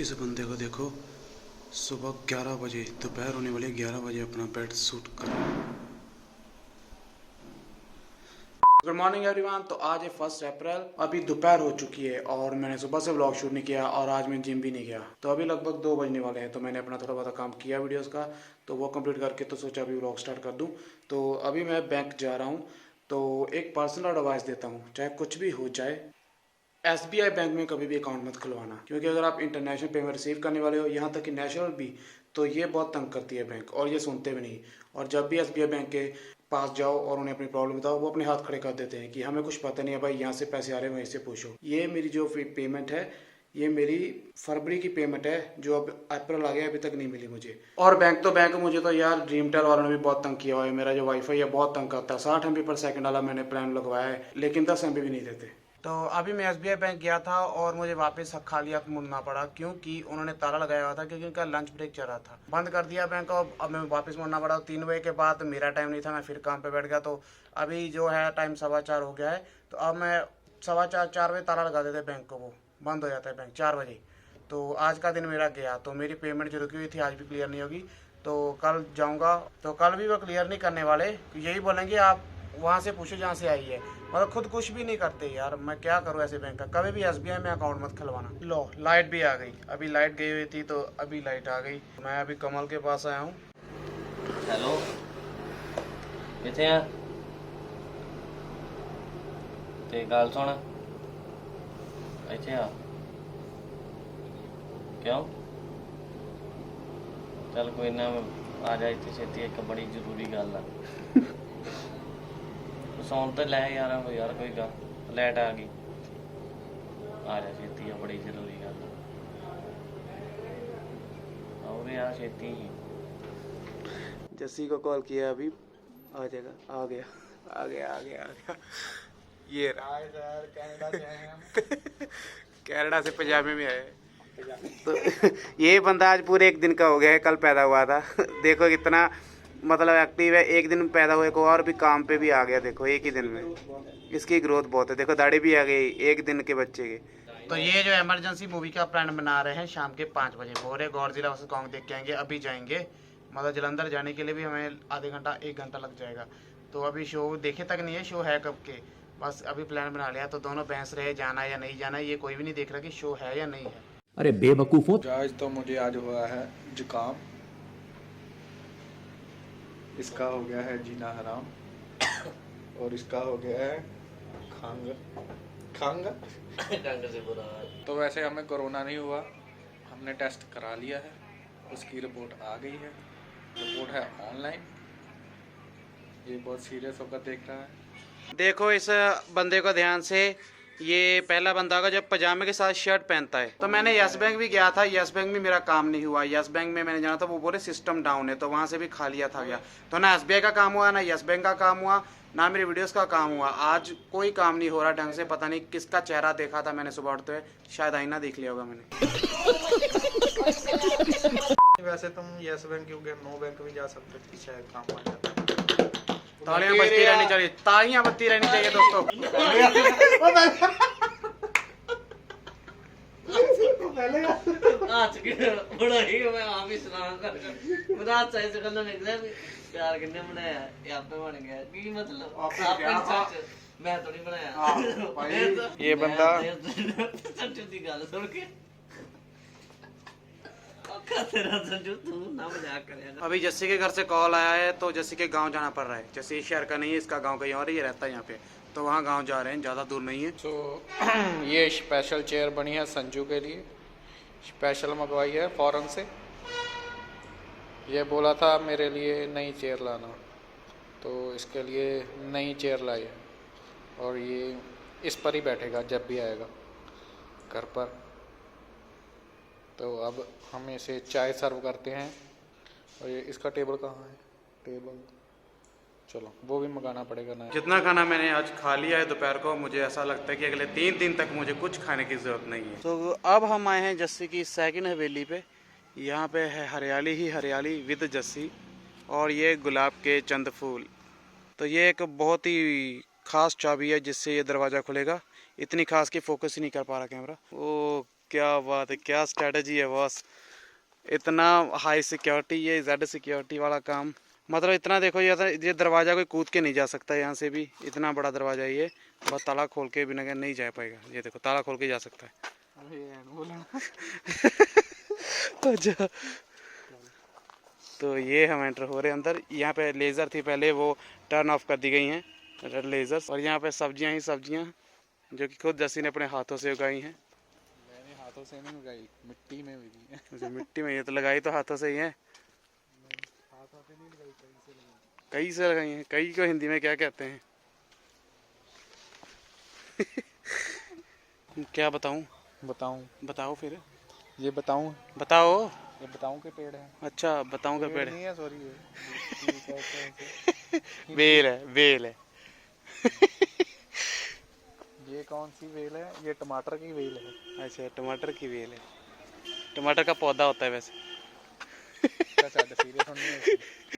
इस बंदे को देखो, सुबह 11 बजे, दोपहर होने वाले 11 बजे अपना बेड शूट कर रहा है। Good morning everyone. तो आज है 1 अप्रैल, अभी दोपहर हो चुकी है और मैंने सुबह से व्लॉग शूट नहीं किया और आज मैं जिम भी नहीं गया। तो अभी लगभग 2 बजने वाले हैं। तो मैंने अपना थोड़ा बहुत काम किया वीडियोस का, तो वो कंप्लीट करके तो सोचा अभी व्लॉग स्टार्ट कर दूं। तो अभी मैं बैंक जा रहा हूं। तो एक पर्सनल एडवाइस देता हूं, चाहे कुछ भी हो जाए, SBI बैंक में कभी भी अकाउंट मत खुलवाना, क्योंकि अगर आप इंटरनेशनल पेमेंट रिसीव करने वाले हो, यहाँ तक कि नेशनल भी, तो ये बहुत तंग करती है बैंक, और ये सुनते भी नहीं। और जब भी SBI बैंक के पास जाओ और उन्हें अपनी प्रॉब्लम बताओ, वो अपने हाथ खड़े कर देते हैं कि हमें कुछ पता नहीं है भाई, यहाँ से पैसे आ रहे हैं, वहीं से पूछो। ये मेरी जो पेमेंट है, ये मेरी फरवरी की पेमेंट है, जो अब अप्रैल आ गया, अभी तक नहीं मिली मुझे। और बैंक तो बैंक, मुझे तो यार ड्रीमटेल वालों ने भी बहुत तंग किया हुआ है। मेरा जो वाईफाई है बहुत तंग करता है। 60 MB पर सेकंड वाला मैंने प्लान लगवाया है, लेकिन 10 MB भी नहीं देते। तो अभी मैं SBI बैंक गया था और मुझे वापस खाली हाथ मुड़ना पड़ा, क्योंकि उन्होंने ताला लगाया हुआ था, क्योंकि उनका लंच ब्रेक चल रहा था। बंद कर दिया बैंक, और अब मैं वापस मुड़ना पड़ा। 3 बजे के बाद मेरा टाइम नहीं था, मैं फिर काम पे बैठ गया। तो अभी जो है टाइम 4:15 हो गया है। तो अब मैं 4:15 बजे ताला लगा देते बैंक को, वो बंद हो जाता है बैंक 4 बजे। तो आज का दिन मेरा गया। तो मेरी पेमेंट जो रुकी हुई थी आज भी क्लियर नहीं होगी। तो कल जाऊँगा, तो कल भी वो क्लियर नहीं करने वाले, यही बोलेंगे आप वहाँ से पूछो जहाँ से आई है। मतलब खुद कुछ भी नहीं करते यार। मैं क्या करूँ ऐसे बैंक का। कभी भी SBI में अकाउंट मत खुलवाना। लो, लाइट भी आ गई। अभी लाइट गई हुई थी, तो अभी लाइट आ गई। मैं अभी कमल के पास आया हूँ। हेलो, किथे आ? ते गल सुन, इत्थे आ। क्यों? चल कोई ना, आ जा इत्थे छेती, एक बड़ी जरूरी गल आ। सौन तो लै यार, कोई गल, लाइट आ गई, आ जा छेती, है बड़ी जरूरी गल और यार छेती। जस्सी को कॉल किया, अभी आ जाएगा। आ गया आ गया आ गया आ गया। ये रहा सर, कनाडा से आए हम। कनाडा से पजामे में आए। तो ये बंदा आज पूरे 1 दिन का हो गया है, कल पैदा हुआ था। देखो कितना मतलब एक्टिव है। 1 दिन पैदा हुए को और भी काम पे भी आ गया। देखो 1 ही दिन में इसकी ग्रोथ बहुत है। देखो दाढ़ी भी आ गई 1 दिन के बच्चे के। तो ये जो इमरजेंसी मूवी का प्लान बना रहे हैं, शाम के 5 बजे बोरे गॉडजिला वर्सेस कॉन्ग देख के आएंगे। अभी जाएंगे, मतलब जलंधर जाने के लिए भी हमें आधे घंटा 1 घंटा लग जाएगा। तो अभी शो देखे तक नहीं है, शो है कब के, बस अभी प्लान बना लिया। तो दोनों बहस रहे जाना या नहीं जाना, ये कोई भी नहीं देख रहा कि शो है या नहीं है। अरे बेवकूफो। आज तो मुझे आज हुआ है जुकाम, इसका हो गया है जीना हराम, और इसका हो गया है खंग खंग। डंग से बुरा हाल। तो वैसे हमें कोरोना नहीं हुआ, हमने टेस्ट करा लिया है, उसकी रिपोर्ट आ गई है। रिपोर्ट है ऑनलाइन। ये बहुत सीरियस होकर देख रहा है। देखो इस बंदे को ध्यान से, ये पहला बंदा होगा जब पजामे के साथ शर्ट पहनता है। तो मैंने यस बैंक भी गया था, यस बैंक में मेरा काम नहीं हुआ। यस बैंक में मैंने जाना था, वो बोले सिस्टम डाउन है, तो वहाँ से भी खा लिया था गया। तो ना SBI का काम हुआ, ना यस बैंक का काम हुआ, ना मेरी वीडियोस का काम हुआ। आज कोई काम नहीं हो रहा ढंग से। पता नहीं किसका चेहरा देखा था मैंने सुबह उठते हुए, शायद आईना देख लिया होगा मैंने। वैसे तुम यस बैंक क्योंकि नो बैंक भी जा सकते थे, शायद काम आ जाता। तालियां बजती रहनी चाहिए, तालियां बजती रहनी चाहिए दोस्तों। आज के बड़ा ही मैं आप ही सुना कर बता सही से गल्ला निकले प्यार किन्ने बनाया ये आपे बन गया की मतलब आपने सच मैं तो नहीं बनाया भाई। ये बंदा सच दी गल सुन के तेरा संजू तू ना मजाक करेगा। अभी जस्सी के घर से कॉल आया है, तो जस्सी के गांव जाना पड़ रहा है। जस्सी इस शहर का नहीं है, इसका गांव कहीं और, ये रहता है यहाँ पे। तो वहाँ गांव जा रहे हैं, ज़्यादा दूर नहीं है। तो ये स्पेशल चेयर बनी है संजू के लिए, स्पेशल मंगवाई है फॉरेन से। ये बोला था मेरे लिए नई चेयर लाना, तो इसके लिए नई चेयर लाई है। और ये इस पर ही बैठेगा जब भी आएगा घर पर। तो अब हम इसे चाय सर्व करते हैं। और ये इसका टेबल कहाँ है? टेबल चलो वो भी मंगाना पड़ेगा ना। जितना खाना मैंने आज खा लिया है दोपहर को, मुझे ऐसा लगता है कि अगले 3 दिन तक मुझे कुछ खाने की ज़रूरत नहीं है। तो अब हम आए हैं जस्सी की सेकंड हवेली पे। यहाँ पे है हरियाली ही हरियाली विद जस्सी, और ये गुलाब के चंद फूल। तो ये एक बहुत ही ख़ास चाबी है जिससे ये दरवाज़ा खुलेगा। इतनी खास कि फोकस ही नहीं कर पा रहा कैमरा। वो क्या बात है, क्या स्ट्रेटजी है बॉस। इतना हाई सिक्योरिटी, ये जेड सिक्योरिटी वाला काम, मतलब इतना देखो, ये दरवाज़ा कोई कूद के नहीं जा सकता यहाँ से भी, इतना बड़ा दरवाज़ा है ये, बस ताला खोल के बिना के नहीं जा पाएगा। ये देखो ताला खोल के जा सकता है। अच्छा, तो ये हम एंटर हो रहे हैं अंदर। यहाँ पे लेज़र थी पहले, वो टर्न ऑफ कर दी गई हैं, रेड लेज़र्स। और यहाँ पे सब्जियाँ ही सब्जियाँ जो कि खुद जसी ने अपने हाथों से उगाई हैं। मैंने हाथों से नहीं उगाई, मिट्टी में उगी है। अच्छा, मिट्टी में, ये तो लगाई तो हाथों से ही है। हाथों से नहीं लगाई, कहीं से लगाई। कई से लगाई हैं, कई को हिंदी में क्या कहते हैं? क्या बताऊं? बताओ फिर। ये बताऊं बताओ। ये बताऊं के पेड़ है। अच्छा, बताऊं का पेड़ है? नहीं है, सॉरी। बेल है, बेल है। ये कौन सी वेल है? ये टमाटर की वेल है। अच्छा, टमाटर की बेल है। टमाटर का पौधा होता है वैसे।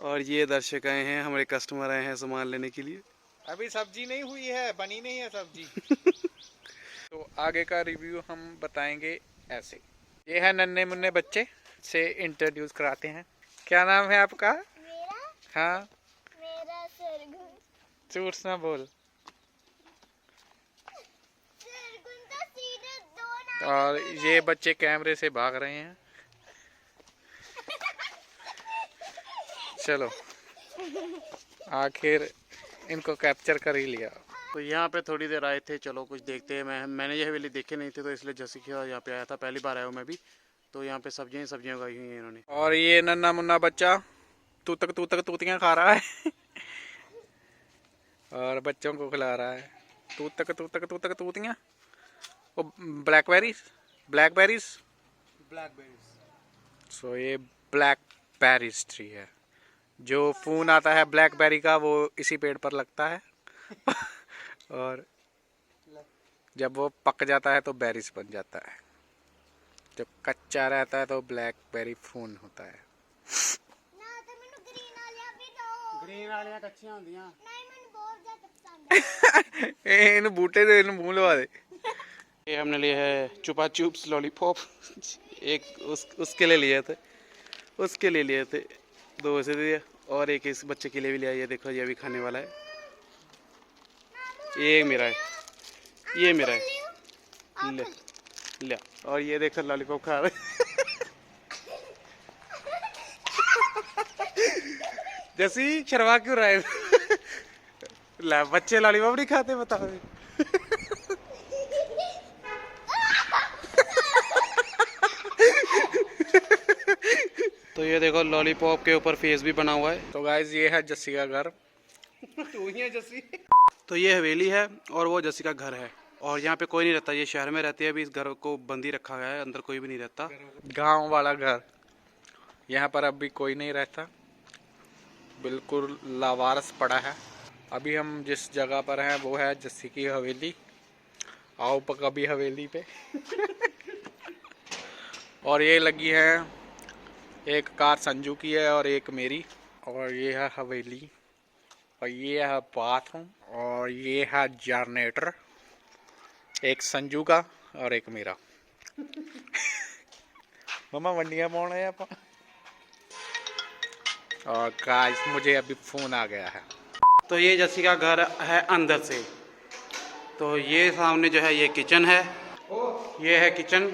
और ये दर्शक आए हैं, हमारे कस्टमर आए हैं सामान लेने के लिए। अभी सब्जी नहीं हुई है, बनी नहीं है सब्जी। तो आगे का रिव्यू हम बताएंगे ऐसे। ये है नन्हे मुन्ने बच्चे, से इंट्रोड्यूस कराते हैं। क्या नाम है आपका? मेरा हाँ, मेरा सरगुन। झूठ ना बोल। सरगुन तो सीधे दो नाम। और ये बच्चे कैमरे से भाग रहे हैं। चलो, आखिर इनको कैप्चर कर ही लिया। तो यहाँ पे थोड़ी देर आए थे, चलो कुछ देखते हैं। मैंने ये हवेली देखे नहीं थे, तो इसलिए जैसे कि यहाँ पे आया था, पहली बार आया हूँ मैं भी। तो यहाँ पे सब्जियाँ उगाई हुई हैं इन्होंने। और ये नन्ना मुन्ना बच्चा तूतियाँ खा रहा है। और बच्चों को खिला रहा है तूतियाँ। वो ब्लैकबेरीज। सो ये ब्लैकबेरीज ट्री है। जो फून आता है ब्लैकबेरी का, वो इसी पेड़ पर लगता है। और जब वो पक जाता है तो बेरीज बन जाता है। जब कच्चा रहता है तो ब्लैकबेरी फून होता है। ना तो मैंने ग्रीन वालियां भी दो। ग्रीन वालियां कच्चियां होंदियां। नहीं मैंने बहुत ज्यादा पसंद है। इन बूटे से इन मुंह लवा दे। ये हमने लिए है चुपा चुप्स लॉलीपॉप। एक उसके लिए लिए थे, दो ऐसे दिए, और एक इस बच्चे के लिए भी लिया। ये देखो, ये भी खाने वाला है। ये मेरा है, ये मेरा है, ले। और ये देखो लॉलीपॉप खा रहे। जैसी शर्मा क्यों रहा है? ला, बच्चे लॉलीपॉप नहीं खाते, बताओ। तो ये देखो लॉलीपॉप के ऊपर फेस भी बना हुआ है। तो गाइस, ये है जस्सी का घर। तो ये हवेली है और वो जस्सी का घर है। और यहाँ पे कोई नहीं रहता, ये शहर में रहती है। अभी इस घर को बंद ही रखा गया है, अंदर कोई भी नहीं रहता। गांव वाला घर। यहाँ पर अभी कोई नहीं रहता, बिल्कुल लावारस पड़ा है। अभी हम जिस जगह पर हैं वो है जस्सी की हवेली। आओ कभी हवेली पे। और ये लगी है, एक कार संजू की है और एक मेरी। और ये है हवेली, और ये है बाथरूम, और ये है जनरेटर, एक संजू का और एक मेरा। मम्मा वंडियां पाउण है आप। और गाइस, मुझे अभी फोन आ गया है। तो ये जस्सी का घर है अंदर से। तो ये सामने जो है ये किचन है, ये है किचन।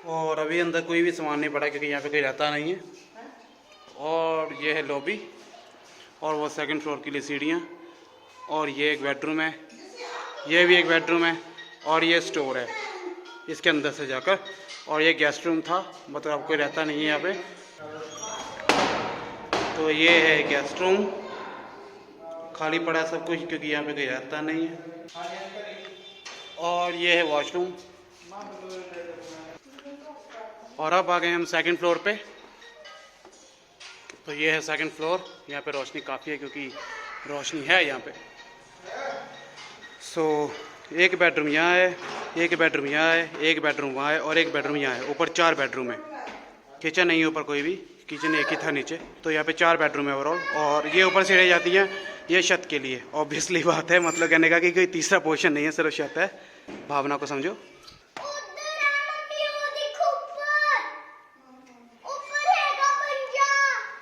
और अभी अंदर कोई भी सामान नहीं पड़ा क्योंकि यहाँ पे कोई रहता नहीं है। और ये है लॉबी, और वो सेकंड फ्लोर के लिए सीढ़ियाँ। और ये एक बेडरूम है, ये भी एक बेडरूम है, और ये स्टोर है इसके अंदर से जाकर। और ये गेस्ट रूम था, मतलब अब कोई रहता नहीं है यहाँ पे। तो ये है गेस्ट रूम, खाली पड़ा है सब कुछ क्योंकि यहाँ पे कोई रहता नहीं है। और ये है वॉशरूम। और अब आ गए हम सेकंड फ्लोर पे। तो ये है सेकंड फ्लोर, यहाँ पे रोशनी काफ़ी है क्योंकि रोशनी है यहाँ पे। सो एक बेडरूम यहाँ है, एक बेडरूम यहाँ है, एक बेडरूम वहाँ है, और एक बेडरूम यहाँ है। ऊपर 4 बेडरूम है। किचन नहीं है ऊपर कोई भी, किचन एक ही था नीचे। तो यहाँ पे 4 बेडरूम है ओवरऑल। और ये ऊपर सीढ़ियाँ जाती हैं, ये छत के लिए। ऑब्वियसली बात है, मतलब कहने का कि कोई तीसरा पोर्शन नहीं है, सिर्फ छत है। भावना को समझो।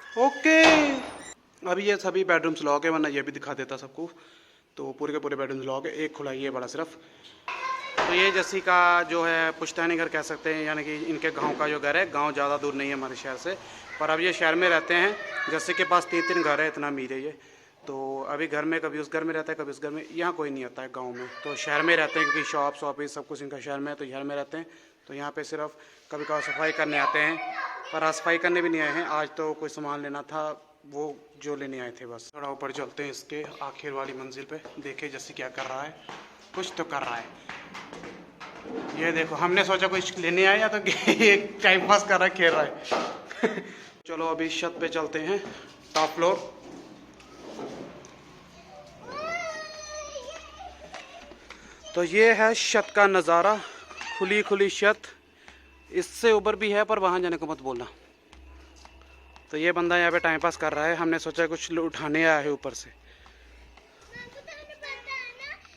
ओके, अभी ये सभी बेडरूम्स लॉक है, वरना ये भी दिखा देता सबको। तो पूरे के पूरे बेडरूम्स लॉक है, एक खुला ही है बड़ा सिर्फ। तो ये जस्सी का जो है पुश्तैनी घर कह सकते हैं, यानी कि इनके गांव का जो घर है। गांव ज़्यादा दूर नहीं है हमारे शहर से, पर अब ये शहर में रहते हैं। जस्सी के पास 3 घर है, इतना अमीर है ये। तो अभी घर में कभी उस घर में रहता है, कभी उस घर में। यहाँ कोई नहीं आता है गाँव में, तो शहर में रहते हैं क्योंकि शॉप ऑफिस सब कुछ इनका शहर में है, तो शहर में रहते हैं। तो यहाँ पे सिर्फ कभी कभार सफाई करने आते हैं, पर आज सफाई करने भी नहीं आए हैं। आज तो कोई सामान लेना था, वो जो लेने आए थे बस। थोड़ा ऊपर चलते हैं इसके आखिर वाली मंजिल पे, देखे जैसे क्या कर रहा है। कुछ तो कर रहा है ये, देखो। हमने सोचा कुछ लेने आए या तो एक टाइम पास कर रहा है, खेल रहा है। चलो अभी छत पे चलते हैं, टॉप फ्लोर। तो ये है छत का नज़ारा, खुली खुली छत। इससे ऊपर भी है, पर वहाँ जाने को मत बोलना। तो ये बंदा यहाँ पे टाइम पास कर रहा है, हमने सोचा कुछ उठाने आया है ऊपर से।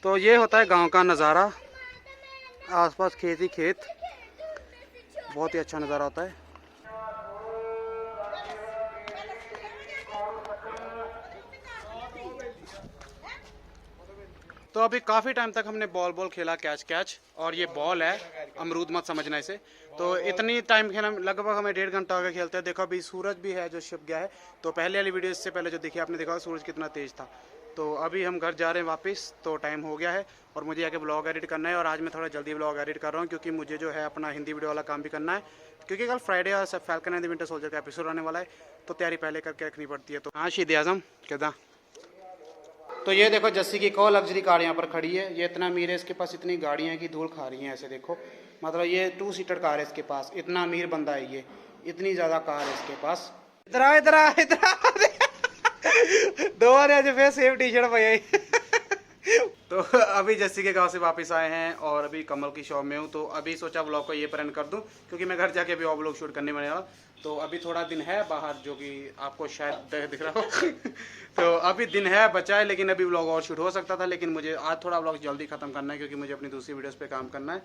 तो ये होता है गांव का नज़ारा, आसपास खेत ही खेत, बहुत ही अच्छा नज़ारा होता है। तो अभी काफ़ी टाइम तक हमने बॉल खेला, कैच। और ये बॉल है, अमरूद मत समझना इसे। तो इतनी टाइम खेला, लगभग हमें 1.5 घंटा हो गया खेलते हैं। देखो अभी सूरज भी है जो छिप गया है। तो पहले वाली वीडियो इससे पहले जो देखी आपने, देखा सूरज कितना तेज़ था। तो अभी हम घर जा रहे हैं वापस, तो टाइम हो गया है और मुझे आके ब्लॉग एडिट करना है। और आज मैं थोड़ा जल्दी ब्लॉग एडिट कर रहा हूँ, क्योंकि मुझे जो है अपना हिंदी वीडियो वाला काम भी करना है, क्योंकि कल फ्राइडे और falcon and the winter soldier का एपिसोड आने वाला है। तो तैयारी पहले करके रखनी पड़ती है। तो हाँ शीद आज़म कहदा। तो ये देखो जस्सी की को लग्जरी कार यहाँ पर खड़ी है। ये इतना अमीर है, इसके पास इतनी गाड़ियाँ हैं कि धूल खा रही हैं ऐसे। देखो मतलब ये 2 सीटर कार है इसके पास, इतना अमीर बंदा है ये, इतनी ज़्यादा कार है इसके पास। इधर आ 2 बार आज फिर सेम टी शर्ट पाई। तो अभी जस्सी के गांव से वापस आए हैं और अभी कमल की शॉप में हूँ। तो अभी सोचा व्लॉग को ये पर एंड कर दूँ, क्योंकि मैं घर जाके अभी और व्लॉग शूट करने वाला। तो अभी थोड़ा दिन है बाहर, जो कि आपको शायद दिख रहा हो। तो अभी दिन है बचा है, लेकिन अभी व्लॉग और शूट हो सकता था, लेकिन मुझे आज थोड़ा व्लॉग जल्दी ख़त्म करना है, क्योंकि मुझे अपनी दूसरी वीडियोस पे काम करना है।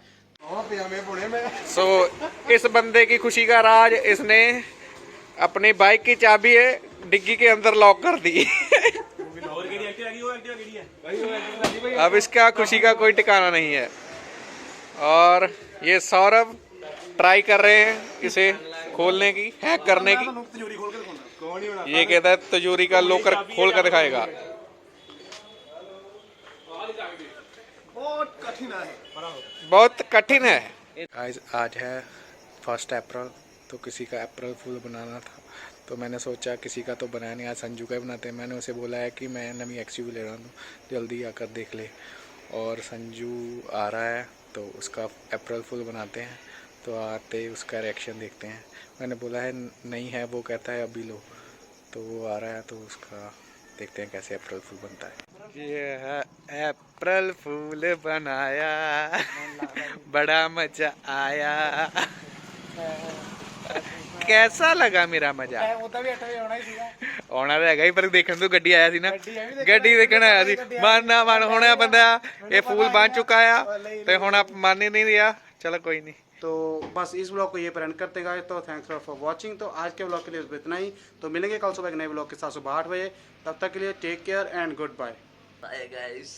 सो इस बंदे की खुशी का राज, इसने अपनी बाइक की चाबी है डिग्गी के अंदर लॉक कर दी। अब इसका खुशी का कोई ठिकाना नहीं है। और ये सौरभ ट्राई कर रहे हैं इसे खोलने की, हैक करने की। ये कहता है तिजोरी का लॉकर खोल कर दिखाएगा। बहुत कठिन है। आज है 1 अप्रैल, तो किसी का अप्रैल फूल बनाना था। तो मैंने सोचा किसी का तो बनाया नहीं, आज संजू का बनाते हैं। मैंने उसे बोला है कि मैं नवी एक्सयूवी ले रहा हूँ, जल्दी आकर देख ले। और संजू आ रहा है, तो उसका अप्रैल फूल बनाते हैं। तो आते ही उसका रिएक्शन देखते हैं। मैंने बोला है नहीं है, वो कहता है अभी लो। तो वो आ रहा है, तो उसका देखते हैं कैसे अप्रैल फूल बनता है। ये है अप्रैल फूल बनाया, बड़ा मजा आया। कैसा लगा मेरा मजा? आना रहेगा ही, पर देखने तो गड्डी आया सी ना, गड्डी देखने आया सी। मानना मन होना बंदा, ये फूल बन चुका है तो हुण मन ही नहीं रहा। चलो कोई नहीं। तो बस इस ब्लॉग को ये पर एंड करते गए। तो थैंक्स फॉर वॉचिंग। तो आज के ब्लॉग के लिए इतना ही। तो मिलेंगे कल सुबह एक नए ब्लॉग के साथ सुबह 8 बजे। तब तक के लिए take care and goodbye. Bye guys.